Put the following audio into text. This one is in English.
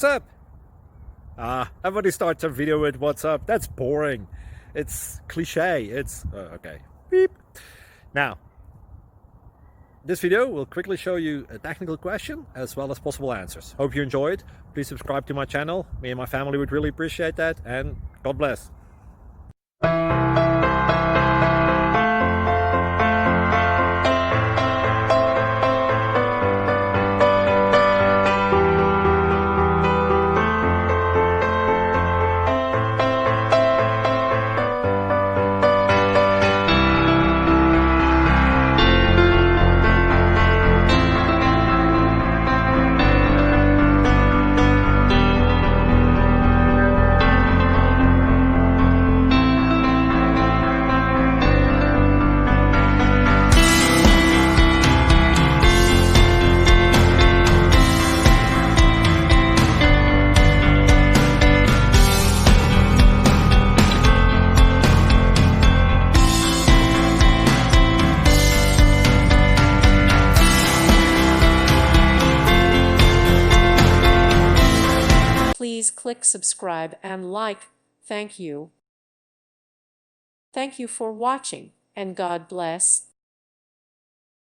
What's up? Everybody starts a video with what's up. That's boring. It's cliche. It's okay. Beep. Now, this video will quickly show you a technical question as well as possible answers. Hope you enjoyed. Please subscribe to my channel. Me and my family would really appreciate that, and God bless. Please click subscribe and like. Thank you. Thank you for watching, and God bless.